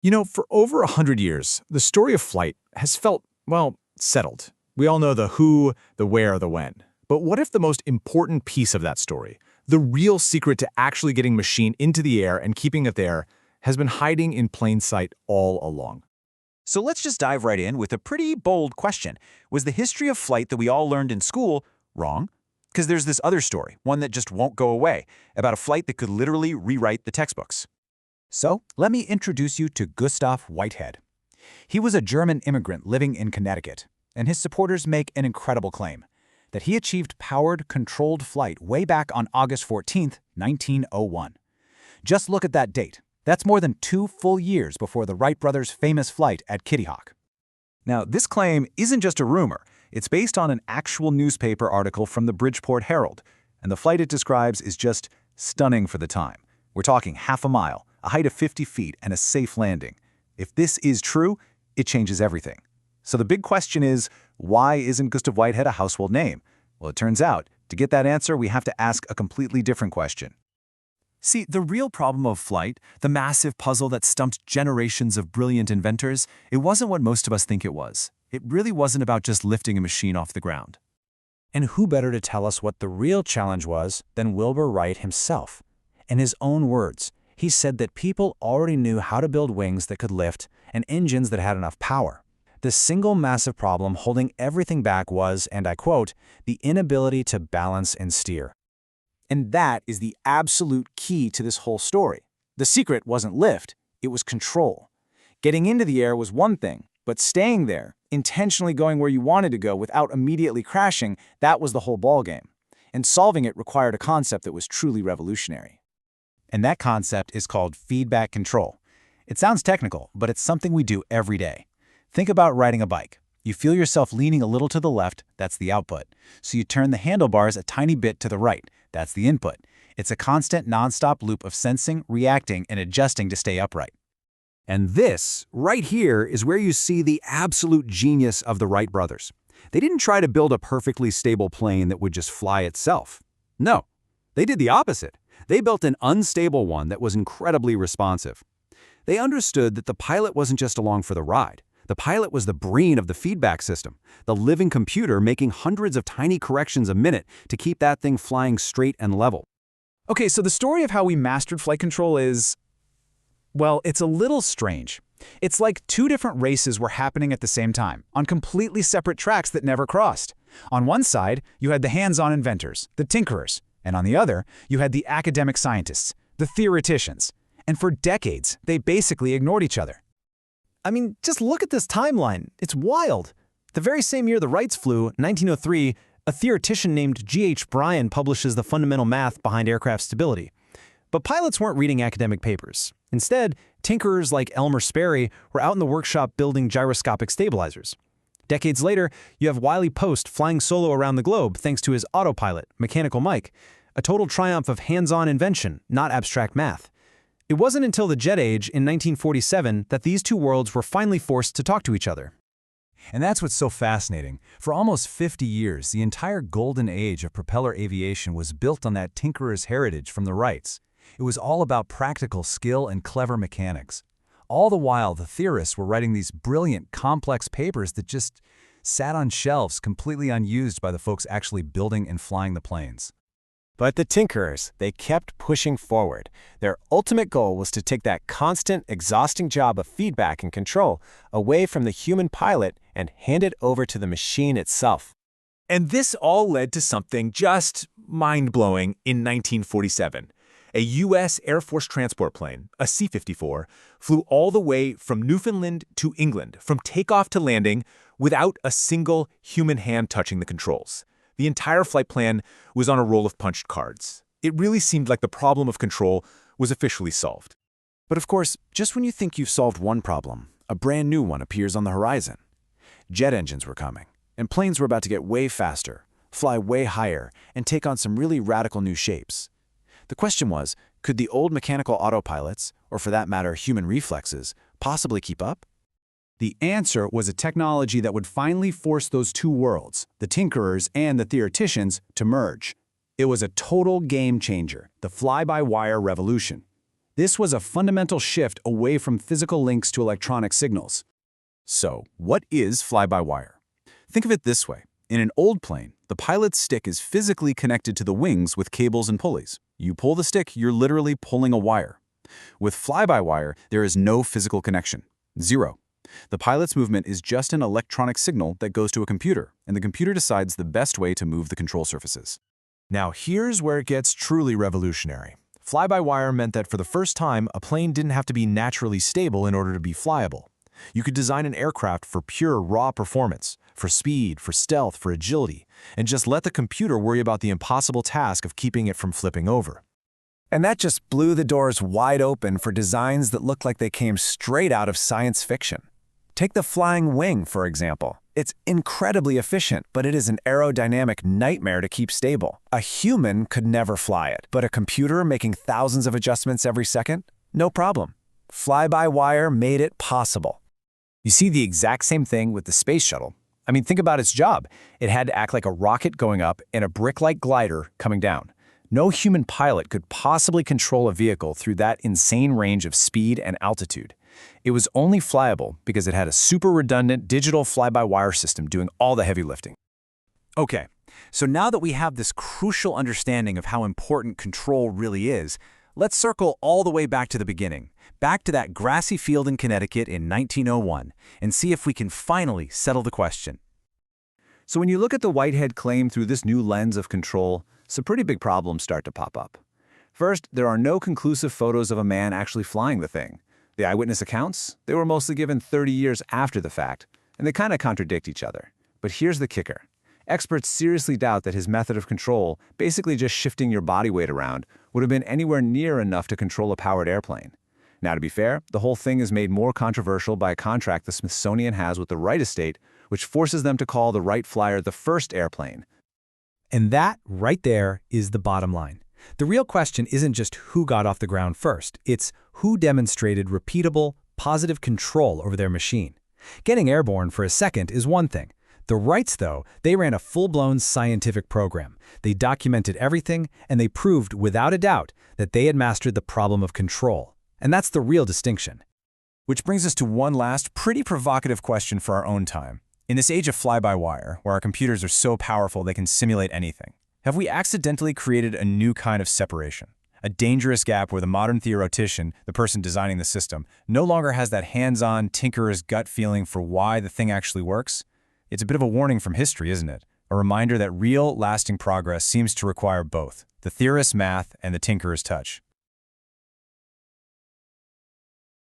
For over 100 years, the story of flight has felt, well, settled. We all know the who, the where, the when. But what if the most important piece of that story, the real secret to actually getting machine into the air and keeping it there, has been hiding in plain sight all along? So let's just dive right in with a pretty bold question. Was the history of flight that we all learned in school wrong? Because there's this other story, one that just won't go away, about a flight that could literally rewrite the textbooks. So let me introduce you to Gustav Whitehead. He was a German immigrant living in Connecticut, and his supporters make an incredible claim that he achieved powered, controlled flight way back on August 14, 1901. Just look at that date. That's more than 2 full years before the Wright Brothers' famous flight at Kitty Hawk. Now, this claim isn't just a rumor. It's based on an actual newspaper article from the Bridgeport Herald, and the flight it describes is just stunning for the time. We're talking half a mile, a height of 50 feet, and a safe landing. If this is true, it changes everything. So the big question is, why isn't Gustav Whitehead a household name? Well, it turns out, to get that answer, we have to ask a completely different question. See, the real problem of flight, the massive puzzle that stumped generations of brilliant inventors, it wasn't what most of us think it was. It really wasn't about just lifting a machine off the ground. And who better to tell us what the real challenge was than Wilbur Wright himself? In his own words, he said that people already knew how to build wings that could lift and engines that had enough power. The single massive problem holding everything back was, and I quote, the inability to balance and steer. And that is the absolute key to this whole story. The secret wasn't lift, it was control. Getting into the air was one thing, but staying there, intentionally going where you wanted to go without immediately crashing, that was the whole ballgame. And solving it required a concept that was truly revolutionary. And that concept is called feedback control. It sounds technical, but it's something we do every day. Think about riding a bike. You feel yourself leaning a little to the left, that's the output. So you turn the handlebars a tiny bit to the right, that's the input. It's a constant, non-stop loop of sensing, reacting, and adjusting to stay upright. And this, right here, is where you see the absolute genius of the Wright brothers. They didn't try to build a perfectly stable plane that would just fly itself. No, they did the opposite. They built an unstable one that was incredibly responsive. They understood that the pilot wasn't just along for the ride. The pilot was the brain of the feedback system, the living computer making hundreds of tiny corrections a minute to keep that thing flying straight and level. Okay, so the story of how we mastered flight control is, well, it's a little strange. It's like 2 different races were happening at the same time, on completely separate tracks that never crossed. On one side, you had the hands-on inventors, the tinkerers, and on the other, you had the academic scientists, the theoreticians. And for decades, they basically ignored each other. I mean, just look at this timeline. It's wild. The very same year the Wrights flew, 1903, a theoretician named G.H. Bryan publishes the fundamental math behind aircraft stability. But pilots weren't reading academic papers. Instead, tinkerers like Elmer Sperry were out in the workshop building gyroscopic stabilizers. Decades later, you have Wiley Post flying solo around the globe thanks to his autopilot, Mechanical Mike, a total triumph of hands-on invention, not abstract math. It wasn't until the jet age in 1947 that these 2 worlds were finally forced to talk to each other. And that's what's so fascinating. For almost 50 years, the entire golden age of propeller aviation was built on that tinkerer's heritage from the Wrights. It was all about practical skill and clever mechanics. All the while, the theorists were writing these brilliant, complex papers that just sat on shelves completely unused by the folks actually building and flying the planes. But the tinkerers, they kept pushing forward. Their ultimate goal was to take that constant, exhausting job of feedback and control away from the human pilot and hand it over to the machine itself. And this all led to something just mind-blowing in 1947. A U.S. Air Force transport plane, a C-54, flew all the way from Newfoundland to England, from takeoff to landing, without a single human hand touching the controls. The entire flight plan was on a roll of punched cards. It really seemed like the problem of control was officially solved. But of course, just when you think you've solved one problem, a brand new one appears on the horizon. Jet engines were coming, and planes were about to get way faster, fly way higher, and take on some really radical new shapes. The question was, could the old mechanical autopilots, or for that matter human reflexes, possibly keep up? The answer was a technology that would finally force those 2 worlds, the tinkerers and the theoreticians, to merge. It was a total game changer, the fly-by-wire revolution. This was a fundamental shift away from physical links to electronic signals. So, what is fly-by-wire? Think of it this way. In an old plane, the pilot's stick is physically connected to the wings with cables and pulleys. You pull the stick, you're literally pulling a wire. With fly-by-wire, there is no physical connection. Zero. The pilot's movement is just an electronic signal that goes to a computer, and the computer decides the best way to move the control surfaces. Now here's where it gets truly revolutionary. Fly-by-wire meant that for the first time, a plane didn't have to be naturally stable in order to be flyable. You could design an aircraft for pure raw performance, for speed, for stealth, for agility, and just let the computer worry about the impossible task of keeping it from flipping over. And that just blew the doors wide open for designs that looked like they came straight out of science fiction. Take the flying wing, for example. It's incredibly efficient, but it is an aerodynamic nightmare to keep stable. A human could never fly it, but a computer making thousands of adjustments every second? No problem. Fly-by-wire made it possible. You see the exact same thing with the space shuttle. I mean, think about its job. It had to act like a rocket going up and a brick-like glider coming down. No human pilot could possibly control a vehicle through that insane range of speed and altitude. It was only flyable because it had a super redundant digital fly-by-wire system doing all the heavy lifting. Okay, so now that we have this crucial understanding of how important control really is, let's circle all the way back to the beginning, back to that grassy field in Connecticut in 1901, and see if we can finally settle the question. So when you look at the Whitehead claim through this new lens of control, some pretty big problems start to pop up. First, there are no conclusive photos of a man actually flying the thing. The eyewitness accounts, they were mostly given 30 years after the fact, and they kind of contradict each other. But here's the kicker. Experts seriously doubt that his method of control, basically just shifting your body weight around, would have been anywhere near enough to control a powered airplane. Now, to be fair, the whole thing is made more controversial by a contract the Smithsonian has with the Wright estate, which forces them to call the Wright Flyer the first airplane. And that, right there, is the bottom line. The real question isn't just who got off the ground first, it's who demonstrated repeatable, positive control over their machine. Getting airborne for a second is one thing. The Wrights, though, they ran a full-blown scientific program. They documented everything, and they proved without a doubt that they had mastered the problem of control. And that's the real distinction. Which brings us to one last, pretty provocative question for our own time. In this age of fly-by-wire, where our computers are so powerful they can simulate anything, have we accidentally created a new kind of separation? A dangerous gap where the modern theoretician, the person designing the system, no longer has that hands-on, tinkerer's gut feeling for why the thing actually works? It's a bit of a warning from history, isn't it? A reminder that real, lasting progress seems to require both, the theorist's math and the tinkerer's touch.